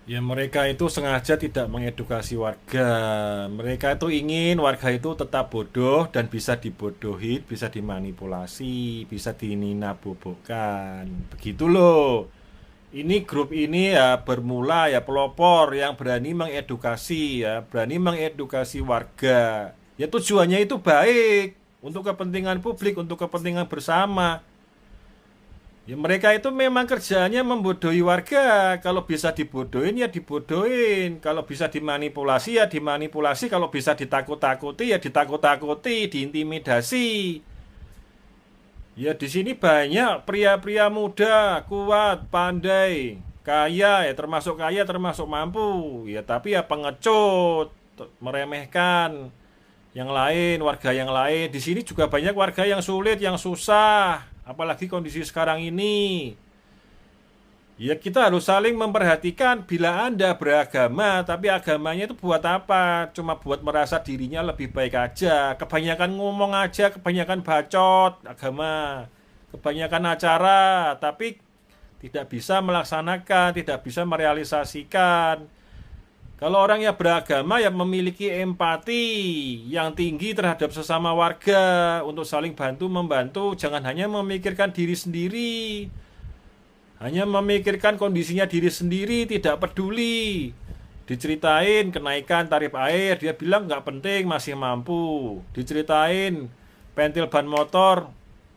Ya mereka itu sengaja tidak mengedukasi warga. Mereka itu ingin warga itu tetap bodoh dan bisa dibodohi, bisa dimanipulasi, bisa dininabobokkan. Begitu loh. Ini grup ini ya bermula ya pelopor yang berani mengedukasi ya, berani mengedukasi warga. Ya tujuannya itu baik untuk kepentingan publik, untuk kepentingan bersama. Ya mereka itu memang kerjanya membodohi warga. Kalau bisa dibodohin ya dibodohin. Kalau bisa dimanipulasi ya dimanipulasi. Kalau bisa ditakut-takuti ya ditakut-takuti, diintimidasi. Ya di sini banyak pria-pria muda, kuat, pandai, kaya ya termasuk kaya termasuk mampu. Ya tapi ya pengecut, meremehkan yang lain, warga yang lain. Di sini juga banyak warga yang sulit, yang susah. Apalagi kondisi sekarang ini. Ya kita harus saling memperhatikan bila Anda beragama, tapi agamanya itu buat apa? Cuma buat merasa dirinya lebih baik aja. Kebanyakan ngomong aja, kebanyakan bacot agama. Kebanyakan acara, tapi tidak bisa melaksanakan, tidak bisa merealisasikan. Kalau orang yang beragama yang memiliki empati yang tinggi terhadap sesama warga untuk saling bantu membantu, jangan hanya memikirkan diri sendiri, hanya memikirkan kondisinya diri sendiri, tidak peduli. Diceritain kenaikan tarif air, dia bilang nggak penting, masih mampu. Diceritain pentil ban motor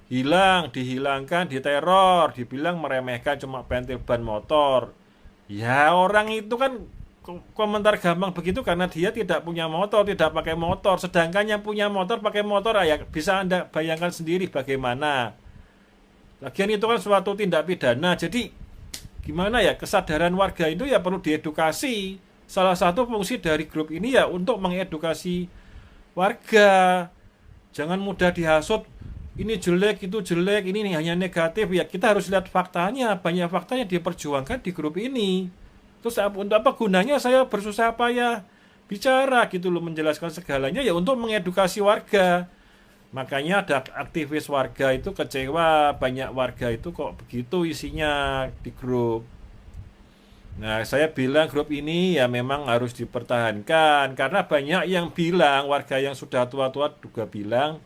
hilang, dihilangkan, diteror, dibilang meremehkan cuma pentil ban motor. Ya orang itu kan komentar gampang begitu karena dia tidak punya motor, tidak pakai motor. Sedangkan yang punya motor pakai motor, ya bisa Anda bayangkan sendiri bagaimana. Lagian itu kan suatu tindak pidana. Jadi gimana ya, kesadaran warga itu ya perlu diedukasi. Salah satu fungsi dari grup ini ya untuk mengedukasi warga. Jangan mudah dihasut, ini jelek, itu jelek, ini hanya negatif. Ya kita harus lihat faktanya. Banyak faktanya diperjuangkan di grup ini. Terus untuk apa gunanya saya bersusah payah bicara gitu loh, menjelaskan segalanya ya untuk mengedukasi warga. Makanya ada aktivis warga itu kecewa, banyak warga itu kok begitu isinya di grup. Nah, saya bilang grup ini ya memang harus dipertahankan karena banyak yang bilang, warga yang sudah tua-tua juga bilang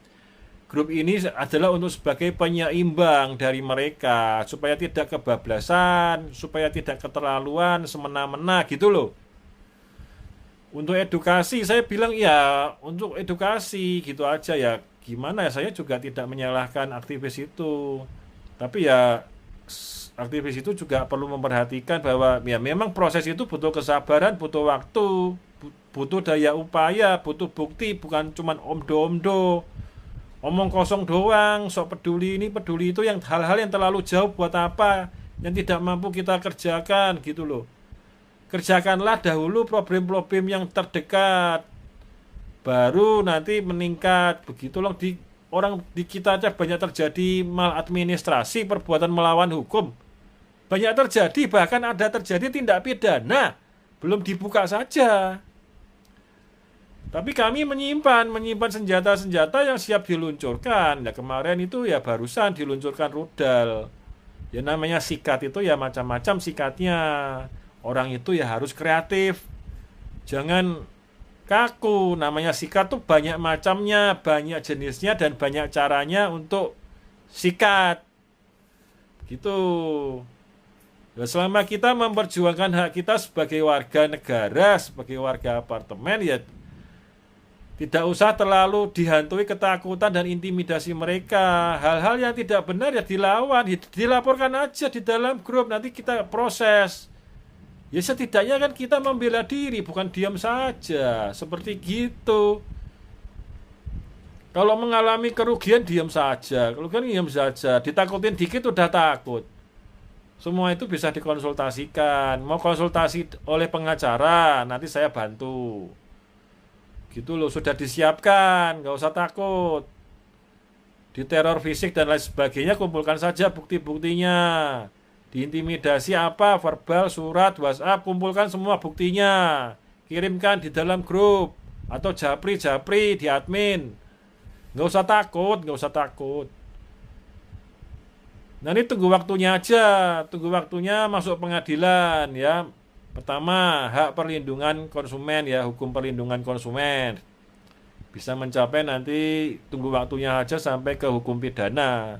grup ini adalah untuk sebagai penyeimbang dari mereka supaya tidak kebablasan, supaya tidak keterlaluan semena-mena gitu loh. Untuk edukasi saya bilang ya untuk edukasi gitu aja ya. Gimana ya, saya juga tidak menyalahkan aktivis itu. Tapi ya aktivis itu juga perlu memperhatikan bahwa ya memang proses itu butuh kesabaran, butuh waktu, butuh daya upaya, butuh bukti, bukan cuman omdo-omdo. Omong kosong doang, sok peduli ini peduli itu, yang hal-hal yang terlalu jauh buat apa? Yang tidak mampu kita kerjakan gitu loh. Kerjakanlah dahulu problem-problem yang terdekat, baru nanti meningkat. Begitu loh, di orang di kita aja banyak terjadi maladministrasi, perbuatan melawan hukum. Banyak terjadi, bahkan ada terjadi tindak pidana. Belum dibuka saja. Tapi kami menyimpan senjata-senjata yang siap diluncurkan. Ya kemarin itu ya barusan diluncurkan rudal. Ya namanya sikat itu ya macam-macam sikatnya. Orang itu ya harus kreatif. Jangan kaku. Namanya sikat tuh banyak macamnya, banyak jenisnya dan banyak caranya untuk sikat. Gitu. Ya, selama kita memperjuangkan hak kita sebagai warga negara, sebagai warga apartemen, ya tidak usah terlalu dihantui ketakutan dan intimidasi mereka. Hal-hal yang tidak benar ya dilawan, dilaporkan aja di dalam grup, nanti kita proses. Ya setidaknya kan kita membela diri, bukan diam saja. Seperti gitu. Kalau mengalami kerugian diam saja. Kalau kan diam saja, ditakutin dikit udah takut. Semua itu bisa dikonsultasikan. Mau konsultasi oleh pengacara, nanti saya bantu. Gitu loh, sudah disiapkan, nggak usah takut. Di teror fisik dan lain sebagainya, kumpulkan saja bukti-buktinya. Diintimidasi apa, verbal, surat, WhatsApp, kumpulkan semua buktinya. Kirimkan di dalam grup atau japri-japri di admin. Nggak usah takut, nggak usah takut. Nah ini tunggu waktunya aja, tunggu waktunya masuk pengadilan ya. Pertama, hak perlindungan konsumen ya, hukum perlindungan konsumen. Bisa mencapai nanti tunggu waktunya aja sampai ke hukum pidana.